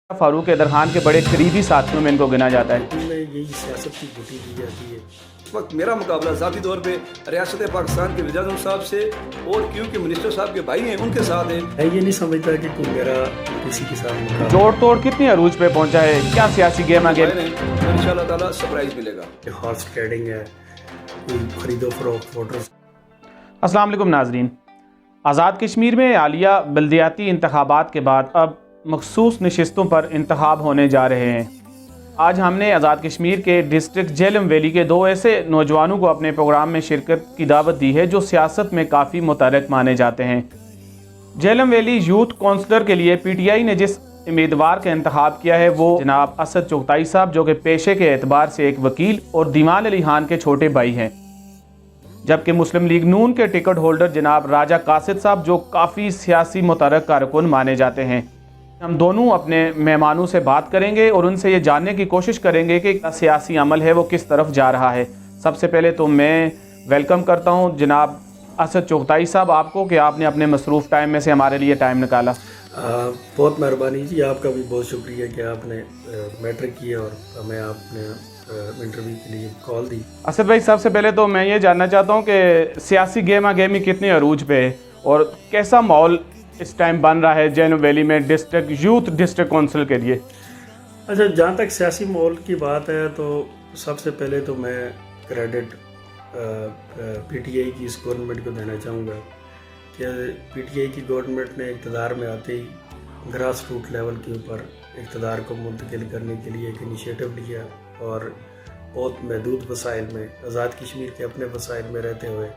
फारूक हैदर खान के बड़े करीबी साथियों में इनको गिना जाता है। में यही सियासत की घुटी दी जाती है। इस वक्त मेरा मुकाबला ज़ाती तौर पे रियासत पाकिस्तान के वज़ीर-ए-आज़म साहब से और क्यों के मिनिस्टर साहब के भाई हैं उनके साथ है। मैं ये नहीं समझता कि कोई मेरा किसी के साथ मुकाबला जोड़ तोड़ कितनी अरूज पे पहुंचा है, क्या सियासी गेम आगे? तो इंशाअल्लाह ताला सरप्राइज मिलेगा। है, हॉर्स ट्रेडिंग है, कोई खरीदो फरोख्त वोटर्स। अस्सलाम वालेकुम नाजरीन। आज़ाद कश्मीर में हालिया बल्दियाती इंतखाबात के बाद अब मखसूस नशिस्तों पर इंतखाब होने जा रहे हैं। आज हमने आज़ाद कश्मीर के डिस्ट्रिक्ट झेलम वैली के दो ऐसे नौजवानों को अपने प्रोग्राम में शिरकत की दावत दी है जो सियासत में काफ़ी मुतहरक माने जाते हैं। झेलम वैली यूथ काउंसलर के लिए PTI ने जिस उम्मीदवार का इंतखाब किया है वो जनाब असद चुगताई साहब, जो कि पेशे के एतबार से एक वकील और दीवान अली खान के छोटे भाई हैं, जबकि मुस्लिम लीग नून के टिकट होल्डर जनाब राजा कासिद साहब जो काफ़ी सियासी मुतहरक कारकुन माने जाते हैं। हम दोनों अपने मेहमानों से बात करेंगे और उनसे ये जानने की कोशिश करेंगे कि सियासी अमल है वो किस तरफ जा रहा है। सबसे पहले तो मैं वेलकम करता हूँ जनाब असद चुगताई साहब आपको कि आपने अपने मसरूफ़ टाइम में से हमारे लिए टाइम निकाला। बहुत मेहरबानी जी, आपका भी बहुत शुक्रिया कि आपने मैटर किया और हमें आपने इंटरव्यू के लिए कॉल दी। असद भाई, सबसे पहले तो मैं ये जानना चाहता हूँ कि सियासी गेमा गेमी कितनी अरूज पे है और कैसा माहौल इस टाइम बन रहा है झेलम वैली में डिस्ट्रिक्ट काउंसिल के लिए? अच्छा, जहाँ तक सियासी माहौल की बात है तो सबसे पहले तो मैं क्रेडिट PTI की इस गवर्नमेंट को देना चाहूँगा कि PTI की गवर्नमेंट ने इक़्तिदार में आते ही ग्रास रूट लेवल के ऊपर इक़्तिदार को मुंतकिल करने के लिए एक इनिशिएटिव लिया और बहुत महदूद वसाइल में, आज़ाद कश्मीर के अपने वसाइल में रहते हुए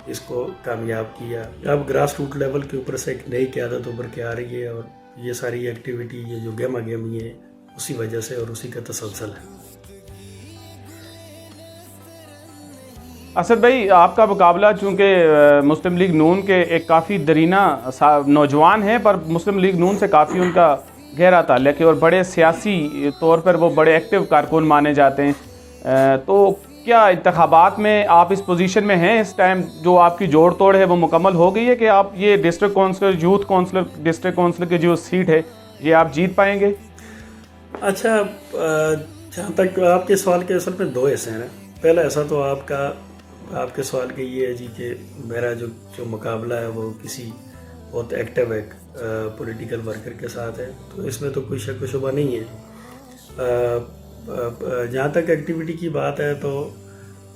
इसको कामयाब किया। अब ग्रास रूट लेवल के ऊपर से एक नई क़यादत उभर के आ रही है और ये सारी एक्टिविटी, ये जो गेमा गेमी है, उसी वजह से और उसी का तसलसल है। असद भाई, आपका मुकाबला चूँकि मुस्लिम लीग नून के एक काफ़ी दरीना नौजवान हैं, पर मुस्लिम लीग नून से काफ़ी उनका गहरा ताल्लुक है और बड़े सियासी तौर पर वो बड़े एक्टिव कारकुन माने जाते हैं। तो क्या इंतखाबात में आप इस पोजीशन में हैं इस टाइम, जो आपकी जोड़ तोड़ है वो मुकम्मल हो गई है कि आप ये district councillor, youth councillor, district councillor की जो सीट है ये आप जीत पाएंगे? अच्छा, जहाँ तक आपके सवाल के असल में दो हिस्से हैं। पहला ऐसा तो आपके सवाल के ये है जी कि मेरा जो मुकाबला है वो किसी बहुत एक्टिव एक पॉलिटिकल वर्कर के साथ है, तो इसमें तो कोई शक व शुबा नहीं है। जहाँ तक एक्टिविटी की बात है तो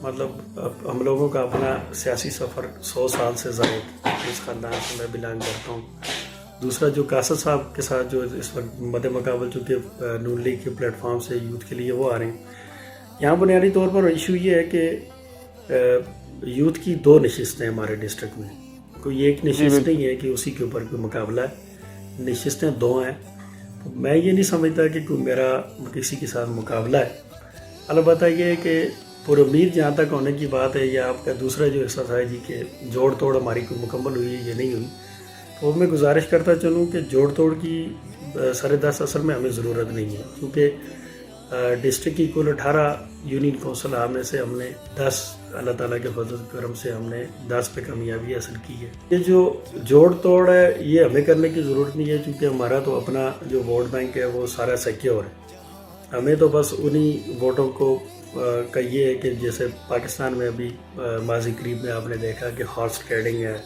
मतलब हम लोगों का अपना सियासी सफ़र 100 साल से ज़ायद इस ख़ानदान से मैं बिलोंग करता हूँ। दूसरा, जो कासिद साहब के साथ जो इस वक्त मद मुकाबल चूँकि नून लीग के प्लेटफॉर्म से यूथ के लिए वो आ रहे हैं, यहाँ बुनियादी तौर पर इशू ये है कि यूथ की 2 नशिस्तें हमारे डिस्ट्रिक्ट में, कोई एक नशिस्त नहीं है कि उसी के ऊपर कोई मुकाबला है, नशिस्तें 2 हैं। तो मैं ये नहीं समझता कि कोई मेरा किसी के साथ मुकाबला है। अलबत्ता ये है कि पुरुमीद जहाँ तक होने की बात है, या आपका दूसरा जो हिस्सा था जी कि जोड़ तोड़ हमारी कोई मुकम्मल हुई है ये नहीं हुई, तो मैं गुजारिश करता चलूँ कि जोड़ तोड़ की सर दस असल में हमें ज़रूरत नहीं है, क्योंकि डिस्ट्रिक्ट की कुल 18 यूनियन कौंसल में से हमने 10 अल्लाह ताला के फजल करम से हमने 10 पे कामयाबी हासिल की है। ये जो जोड़ तोड़ है ये हमें करने की ज़रूरत नहीं है, क्योंकि हमारा तो अपना जो वोट बैंक है वो सारा सिक्योर है। हमें तो बस उन्हीं वोटों को का ये है कि जैसे पाकिस्तान में अभी माजी करीब में आपने देखा कि हॉर्स ट्रेडिंग है,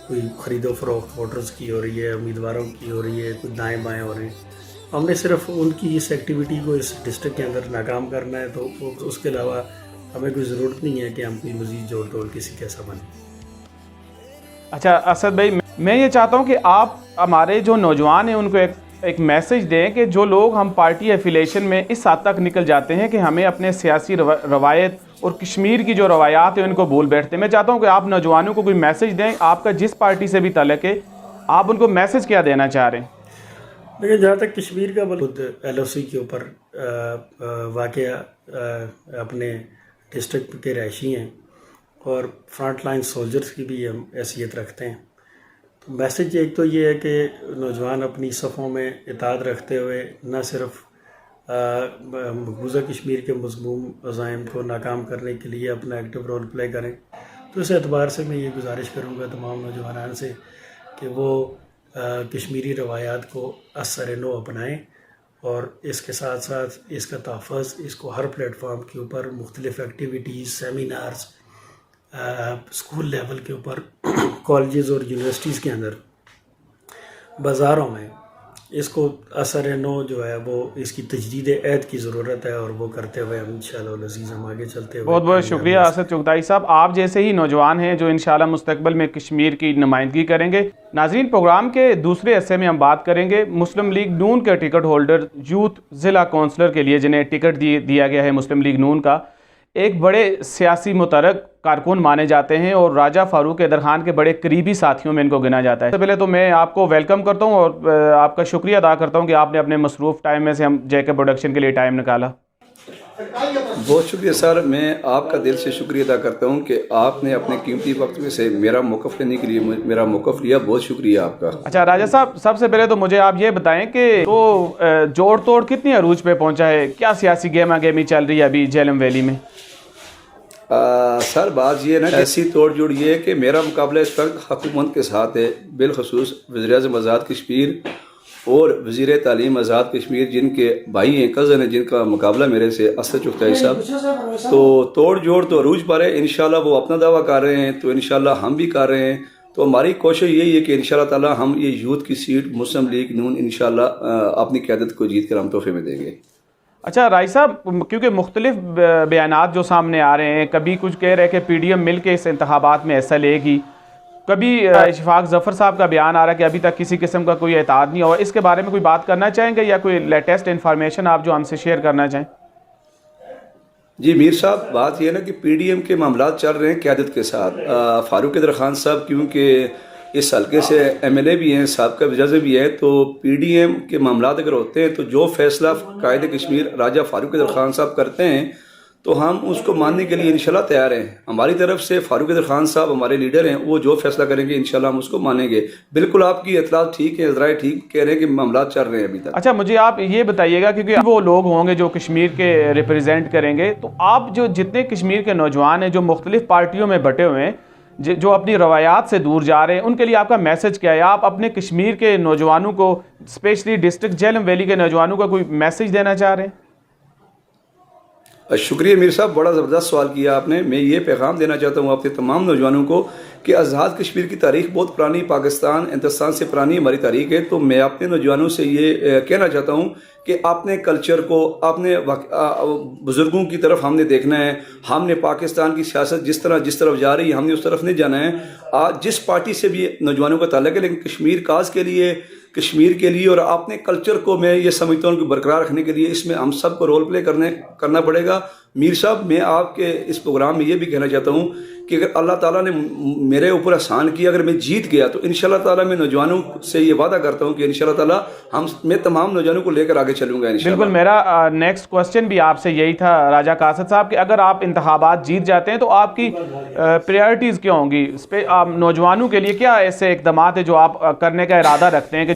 कोई ख़रीदो फरोख्त वोटर्स की हो रही है, उम्मीदवारों की हो रही है, कुछ दाएँ बाएँ हो रहे हैं। हमने सिर्फ उनकी इस एक्टिविटी को इस डिस्ट्रिक्ट के अंदर नाकाम करना है, तो उसके अलावा हमें कोई ज़रूरत नहीं है कि हम कोई मज़ीद जोड़ तोड़ किसी कैसा बने। अच्छा असद भाई, मैं ये चाहता हूँ कि आप हमारे जो नौजवान हैं उनको एक मैसेज दें कि जो लोग हम पार्टी एफिलेशन में इस हद तक निकल जाते हैं कि हमें अपने सियासी रवायत और कश्मीर की जो रवायात हैं उनको भूल बैठते हैं। मैं चाहता हूँ कि आप नौजवानों को कोई मैसेज दें, आपका जिस पार्टी से भी ताल्लुक है, आप उनको मैसेज क्या देना चाह रहे हैं? देखिए, जहाँ तक कश्मीर का खुद LOC के ऊपर वाक़या अपने डिस्ट्रिक्ट के रहायशी हैं और फ्रंट लाइन सोल्जर्स की भी हम हैसियत रखते हैं। तो मैसेज एक तो ये है कि नौजवान अपनी सफ़ों में इताद रखते हुए न सिर्फ मकबूजा कश्मीर के मज़मूम अज़ाइम को नाकाम करने के लिए अपना एक्टिव रोल प्ले करें। तो इस एतबार से मैं ये गुजारिश करूँगा तमाम नौजवान से कि वो कश्मीरी रवायात को असर नो अपनाएं اور اس کے ساتھ ساتھ اس کا تحفظ، اس کو ہر پلیٹ فارم کے اوپر مختلف ایکٹیویٹیز، سیمینارز، اسکول لیول کے اوپر، کالجز اور یونیورسٹیز کے اندر، بازاروں میں اس کو اثر نو جو ہے وہ اس کی تجدید عہد کی ضرورت ہے، اور وہ کرتے ہوئے ہم انشاءاللہ العزیز ہم آگے چلتے ہوئے. بہت بہت شکریہ اسد چغتائی صاحب، آپ جیسے ہی نوجوان ہیں جو انشاءاللہ مستقبل میں کشمیر کی نمائندگی کریں گے. ناظرین، پروگرام کے دوسرے حصے میں ہم بات کریں گے مسلم لیگ نون کے ٹکٹ ہولڈر، یوتھ ضلع کونسلر کے لیے جنہیں ٹکٹ دیا گیا ہے مسلم لیگ نون کا. ایک بڑے سیاسی متحرک کارکن مانے جاتے ہیں اور راجہ فاروق حیدر خان کے بڑے قریبی ساتھیوں میں ان کو گنا جاتا ہے. سب سے پہلے تو میں آپ کو ویلکم کرتا ہوں اور آپ کا شکریہ ادا کرتا ہوں کہ آپ نے اپنے مصروف ٹائم میں سے ہم جے کے پروڈکشن کے لیے ٹائم نکالا. بہت شکریہ سر، میں آپ کا دل سے شکریہ ادا کرتا ہوں کہ آپ نے اپنے قیمتی وقت میں سے میرا موقف لینے کے لیے میرا موقف لیا. بہت شکریہ آپ کا. اچھا راجہ صاحب، سب سے پہلے تو مجھے آپ یہ بتائیں کہ تو جوڑ توڑ کتنی عروج پہ پہنچا ہے؟ کیا سیاسی گیما گیمی چل رہی ہے ابھی جہلم ویلی میں؟ سر بات یہ ہے نا، ایسی توڑ جوڑ یہ ہے کہ میرا مقابلہ اس وقت حکومت کے ساتھ ہے، بالخصوص وزیر اعظم آزاد کشمیر اور وزیر تعلیم آزاد کشمیر، جن کے بھائی ہیں، کزن ہیں، جن کا مقابلہ میرے سے اسد چغتائی صاحب. تو توڑ جوڑ تو عروج پر ہے. انشاءاللہ وہ اپنا دعویٰ کر رہے ہیں تو انشاءاللہ ہم بھی کر رہے ہیں. تو ہماری کوشش یہی ہے کہ انشاءاللہ تعالی ہم یہ یوتھ کی سیٹ مسلم لیگ نون انشاءاللہ اپنی قیادت کو جیت کر ہم تحفے میں دیں گے. اچھا رائی صاحب، کیونکہ مختلف بیانات جو سامنے آ رہے ہیں، کبھی کچھ کہہ رہے کہ پی ڈی ایم مل کے اس انتخابات میں حصہ لے گی، کبھی اشفاق ظفر صاحب کا بیان آ رہا ہے کہ ابھی تک کسی قسم کا کوئی اعتراض نہیں ہوا. اس کے بارے میں کوئی بات کرنا چاہیں گے یا کوئی لیٹسٹ انفارمیشن آپ جو ہم سے شیئر کرنا چاہیں؟ جی میر صاحب، بات یہ ہے نا کہ پی ڈی ایم کے معاملات چل رہے ہیں قیادت کے ساتھ. فاروق حیدر خان صاحب کیونکہ اس حلقے سے ایم ایل اے بھی ہیں، سابقہ وزیر بھی ہے، تو پی ڈی ایم کے معاملات اگر ہوتے ہیں تو جو فیصلہ قائد کشمیر راجہ فاروق حیدر خان صاحب کرتے ہیں تو ہم اس کو ماننے کے لیے انشاءاللہ تیار ہیں. ہماری طرف سے فاروق حیدر خان صاحب ہمارے لیڈر ہیں، وہ جو فیصلہ کریں گے انشاءاللہ ہم اس کو مانیں گے. بالکل آپ کی اطلاعات ٹھیک ہیں، ذرائع ٹھیک کہہ رہے ہیں کہ معاملات چل رہے ہیں ابھی تک. اچھا مجھے آپ یہ بتائیے گا، کیونکہ وہ لوگ ہوں گے جو کشمیر کے ریپرزینٹ کریں گے، تو آپ جو جتنے کشمیر کے نوجوان ہیں جو مختلف پارٹیوں میں بٹے ہوئے ہیں، جو اپنی روایات سے دور جا رہے ہیں، ان کے لیے آپ کا میسج کیا ہے؟ آپ اپنے کشمیر کے نوجوانوں کو، اسپیشلی ڈسٹرکٹ جہلم ویلی کے نوجوانوں کو کوئی میسج دینا چاہ رہے ہیں؟ شکریہ میر صاحب، بڑا زبردست سوال کیا آپ نے. میں یہ پیغام دینا چاہتا ہوں اپنے تمام نوجوانوں کو کہ آزاد کشمیر کی تاریخ بہت پرانی، پاکستان ہندوستان سے پرانی ہماری تاریخ ہے. تو میں اپنے نوجوانوں سے یہ کہنا چاہتا ہوں کہ اپنے کلچر کو، اپنے بزرگوں کی طرف ہم نے دیکھنا ہے. ہم نے پاکستان کی سیاست جس طرف جا رہی ہے ہم نے اس طرف نہیں جانا ہے. جس پارٹی سے بھی نوجوانوں کا تعلق ہے، لیکن کشمیر کاز کے لیے، کشمیر کے لیے اور اپنے کلچر کو میں یہ سمجھتا ہوں کہ برقرار رکھنے کے لیے اس میں ہم سب کو رول پلے کرنا پڑے گا. میر صاحب، میں آپ کے اس پروگرام میں یہ بھی کہنا چاہتا ہوں کہ اگر اللہ تعالیٰ نے میرے اوپر احسان کیا، اگر میں جیت گیا تو انشاءاللہ تعالیٰ میں نوجوانوں سے یہ وعدہ کرتا ہوں کہ انشاءاللہ تعالیٰ میں تمام نوجوانوں کو لے کر آگے چلوں گا انشاءاللہ. بالکل، میرا نیکسٹ کوسچن بھی آپ سے یہی تھا راجہ قاصد صاحب کہ اگر آپ انتخابات جیت جاتے ہیں تو آپ کی پریارٹیز کیا ہوں گی؟ نوجوانوں کے لیے کیا ایسے اقدامات ہیں جو آپ کرنے کا ارادہ رکھتے ہیں؟ کہ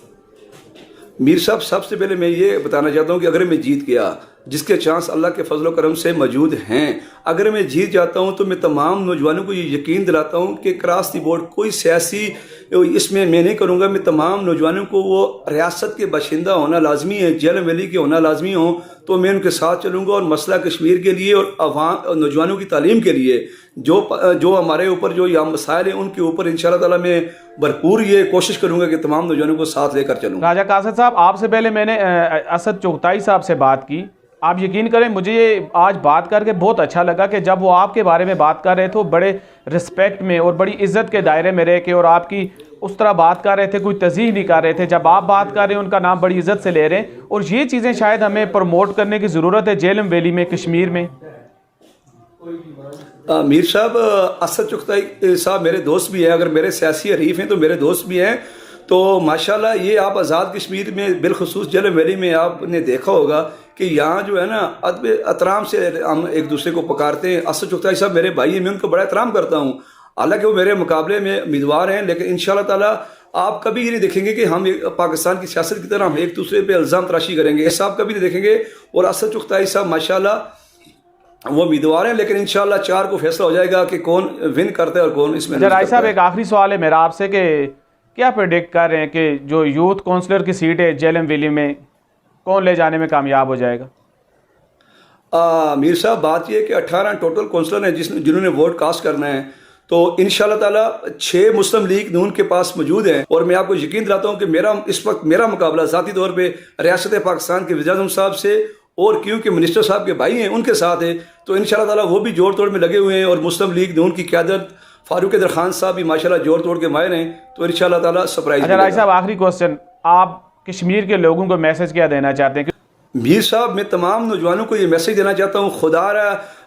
میر صاحب، سب سے پہلے میں یہ بتانا چاہتا ہوں کہ اگر میں جیت گیا، جس کے چانس اللہ کے فضل و کرم سے موجود ہیں، اگر میں جیت جاتا ہوں تو میں تمام نوجوانوں کو یہ یقین دلاتا ہوں کہ کراس دی بورڈ کوئی سیاسی اس میں نہیں کروں گا. میں تمام نوجوانوں کو وہ ریاست کے باشندہ ہونا لازمی ہے، جہلم ویلی کے ہونا لازمی ہوں، تو میں ان کے ساتھ چلوں گا. اور مسئلہ کشمیر کے لیے اور عوام نوجوانوں کی تعلیم کے لیے جو ہمارے اوپر جو یہ مسائل ہیں ان کے اوپر انشاءاللہ تعالیٰ میں بھرپور یہ کوشش کروں گا کہ تمام نوجوانوں کو ساتھ لے کر چلوں. راجہ قاصد صاحب، آپ سے پہلے میں نے اسد چغتائی صاحب سے بات کی. آپ یقین کریں مجھے یہ آج بات کر کے بہت اچھا لگا کہ جب وہ آپ کے بارے میں بات کر رہے تھے بڑے رسپیکٹ میں اور بڑی عزت کے دائرے میں رہ کے اور آپ کی اس طرح بات کر رہے تھے، کوئی تذیح نہیں کر رہے تھے. جب آپ بات کر رہے ہیں ان کا نام بڑی عزت سے لے رہے ہیں، اور یہ چیزیں شاید ہمیں پروموٹ کرنے کی ضرورت ہے جہلم ویلی میں، کشمیر میں. میر صاحب، اسد چغتائی صاحب میرے دوست بھی ہیں، اگر میرے سیاسی حریف ہیں تو میرے دوست بھی ہیں. تو ماشاءاللہ یہ آپ آزاد کشمیر میں بالخصوص جہلم ویلی میں آپ نے دیکھا ہوگا کہ یہاں جو ہے نا ادب احترام سے ہم ایک دوسرے کو پکارتے ہیں. اسد چغتائی صاحب میرے بھائی ہیں، میں ان کو بڑا احترام کرتا ہوں. حالانکہ وہ میرے مقابلے میں امیدوار ہیں، لیکن انشاءاللہ تعالیٰ آپ کبھی یہ نہیں دیکھیں گے کہ ہم پاکستان کی سیاست کی طرح ہم ایک دوسرے پہ الزام تراشی کریں گے، ایسا آپ کبھی نہیں دیکھیں گے. اور اسد چغتائی صاحب ماشاءاللہ وہ امیدوار ہیں، لیکن انشاءاللہ 4 کو فیصلہ ہو جائے گا کہ کون ون کرتا ہے اور کون اس میں. رائی صاحب، ایک آخری سوال ہے میرا آپ سے کہ کیا پریڈکٹ کر رہے ہیں کہ جو یوتھ کونسلر کی سیٹ ہے جہلم ویلی میں، कौन ले जाने में कामयाब हो जाएगा? मीर साहब, बात यह है कि 18 टोटल कौंसलर हैं जिन्होंने वोट कास्ट करना है, तो इंशाल्लाह ताला 6 मुस्लिम लीग नून के पास मौजूद हैं। और मैं आपको यकीन दिलाता हूँ कि इस वक्त मेरा मुकाबला ज़ाती तौर पे रियासत पाकिस्तान के वज़ीर आज़म साहब से, और क्योंकि मिनिस्टर साहब के भाई हैं उनके साथ है, तो इंशाल्लाह ताला वो भी जोड़ तोड़ में लगे हुए हैं। और मुस्लिम लीग नून की क़यादत फारूक हैदर खान साहब भी माशाल्लाह जोड़ तोड़ के माहिर हैं, तो इंशाल्लाह ताला सरप्राइज। अच्छा राय साहब, आखिरी क्वेश्चन, आप कश्मीर के लोगों को मैसेज क्या देना चाहते हैं? मीर साहब, मैं तमाम नौजवानों को ये मैसेज देना चाहता हूँ, खुदा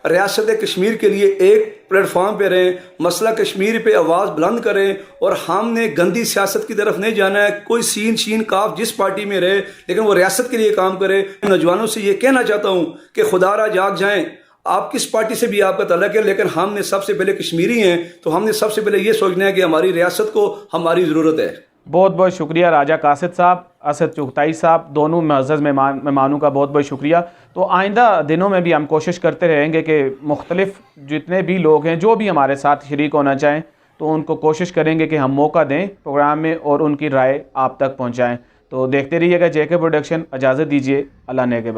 रियासत कश्मीर के लिए एक प्लेटफॉर्म पे रहें, मसला कश्मीर पे आवाज़ बुलंद करें, और हमने गंदी सियासत की तरफ नहीं जाना है। कोई सीन शीन काफ जिस पार्टी में रहे, लेकिन वो रियासत के लिए काम करे। नौजवानों से ये कहना चाहता हूँ कि खुदा जाग जाएं, आप किस पार्टी से भी आपका तल्लक है, लेकिन हमने सबसे पहले कश्मीरी हैं, तो हमने सबसे पहले ये सोचना है कि हमारी रियासत को हमारी ज़रूरत है। बहुत बहुत शुक्रिया राजा कासिद साहब, असद चुगताई साहब, दोनों मुअज़्ज़ज़ मेहमानों का बहुत बहुत शुक्रिया। तो आइंदा दिनों में भी हम कोशिश करते रहेंगे कि मुख्तलिफ जितने भी लोग हैं जो भी हमारे साथ शरीक होना चाहें, तो उनको कोशिश करेंगे कि हम मौका दें प्रोग्राम में और उनकी राय आप तक पहुँचाएँ। तो देखते रहिएगा JK प्रोडक्शन। इजाज़त दीजिए, अल्लाह ने के बाद।